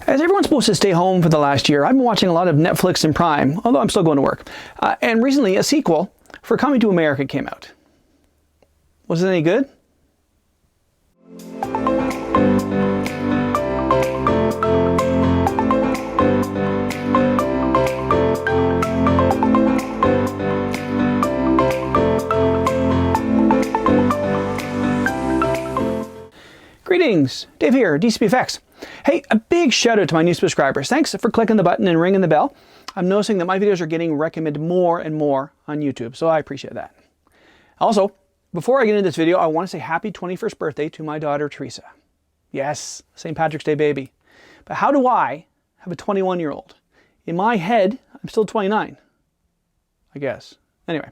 As everyone's supposed to stay home for the last year, I've been watching a lot of Netflix and Prime, although I'm still going to work. And recently, a sequel for Coming to America came out. Was it any good? Greetings, Dave here, DCPFX. Hey, a big shout out to my new subscribers. Thanks for clicking the button and ringing the bell. I'm noticing that my videos are getting recommended more and more on YouTube, so I appreciate that. Also, before I get into this video, I want to say happy 21st birthday to my daughter, Teresa. Yes, St. Patrick's Day baby. But how do I have a 21-year-old? In my head, I'm still 29, I guess. Anyway,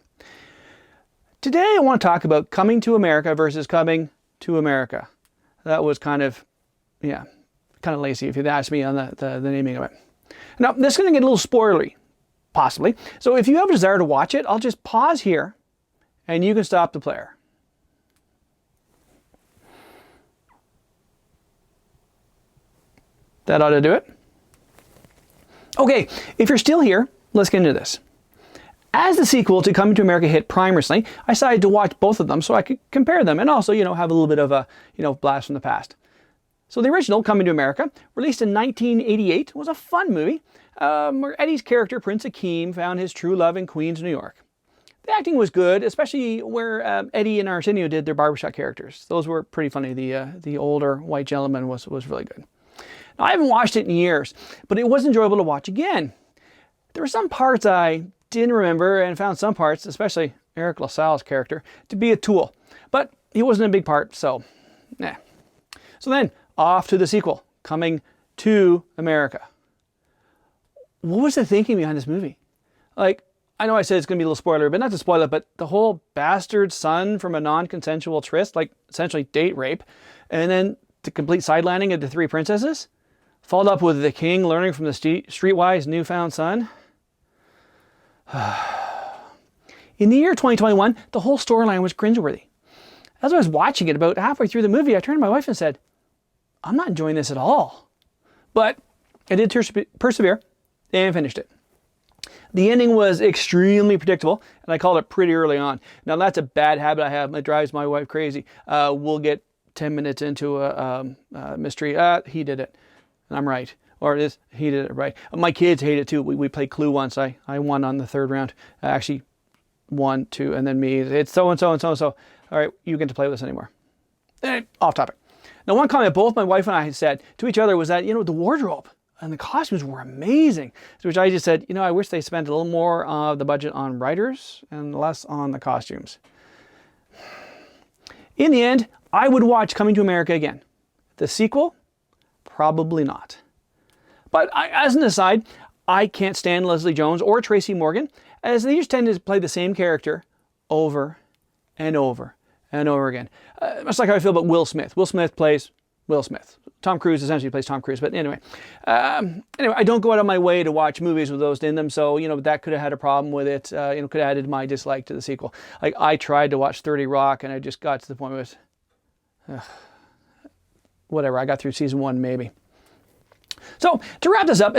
today I want to talk about Coming to America versus Coming to America. That was kind of lazy if you'd asked me on the naming of it. Now, this is going to get a little spoilery, possibly. So if you have a desire to watch it, I'll just pause here and you can stop the player. That ought to do it. Okay, if you're still here, let's get into this. As the sequel to Coming to America hit Prime recently, I decided to watch both of them so I could compare them and also, have a little bit of a, blast from the past. So the original, Coming to America, released in 1988, was a fun movie where Eddie's character, Prince Akeem, found his true love in Queens, New York. The acting was good, especially where Eddie and Arsenio did their barbershop characters. Those were pretty funny. The older white gentleman was really good. Now, I haven't watched it in years, but it was enjoyable to watch again. There were some parts I didn't remember and found some parts, especially Eric LaSalle's character, to be a tool. But he wasn't a big part, so nah. So then, off to the sequel, Coming to America. What was the thinking behind this movie? Like, I know I said it's going to be a little spoiler, but not to spoil it, but the whole bastard son from a non-consensual tryst, like essentially date rape, and then the complete sidelanding of the three princesses, followed up with the king learning from the streetwise newfound son. In the year 2021, the whole storyline was cringeworthy. As I was watching it, about halfway through the movie, I turned to my wife and said, I'm not enjoying this at all. But I did persevere and finished it. The ending was extremely predictable, and I called it pretty early on. Now, that's a bad habit I have. It drives my wife crazy. We'll get 10 minutes into a mystery. He did it, and I'm right. Or this, he did it right. My kids hate it too. We played Clue once. I won on the third round. Actually, 1, 2, and then me. It's so-and-so and so-and-so. All right, you get to play with us anymore. Off topic. Now, one comment both my wife and I had said to each other was that, the wardrobe and the costumes were amazing. To which I just said, I wish they spent a little more of the budget on writers and less on the costumes. In the end, I would watch Coming to America again. The sequel? Probably not. But as an aside, I can't stand Leslie Jones or Tracy Morgan, as they just tend to play the same character over and over and over again. Much like how I feel about Will Smith. Will Smith plays Will Smith. Tom Cruise essentially plays Tom Cruise. But anyway, I don't go out of my way to watch movies with those in them. So, that could have had a problem with it. Could have added my dislike to the sequel. Like, I tried to watch 30 Rock and I just got to the point where it was, whatever. I got through season 1 maybe. So to wrap this up,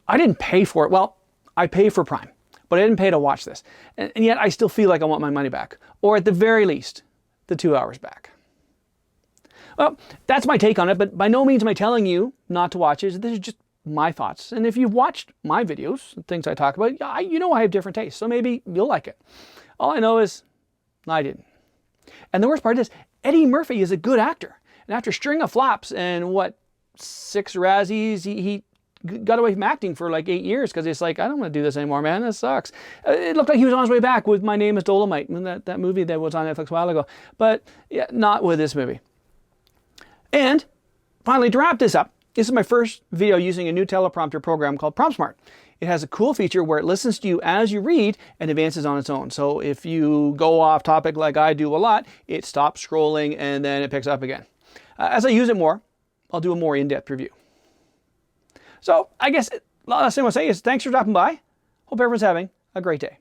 I didn't pay for it. Well, I paid for Prime, but I didn't pay to watch this. And yet I still feel like I want my money back, or at the very least, the 2 hours back. Well, that's my take on it, but by no means am I telling you not to watch it. This is just my thoughts. And if you've watched my videos, things I talk about, I have different tastes, so maybe you'll like it. All I know is I didn't. And the worst part is, Eddie Murphy is a good actor. And after a string of flops and 6 Razzies, he got away from acting for like 8 years because it's like, I don't want to do this anymore, man. This sucks. It looked like he was on his way back with My Name is Dolomite, that movie that was on Netflix a while ago. But yeah, not with this movie. And finally, to wrap this up, this is my first video using a new teleprompter program called PromptSmart. It has a cool feature where it listens to you as you read and advances on its own. So if you go off topic like I do a lot, it stops scrolling and then it picks up again. As I use it more, I'll do a more in-depth review. So I guess the last thing I'll say is thanks for dropping by. Hope everyone's having a great day.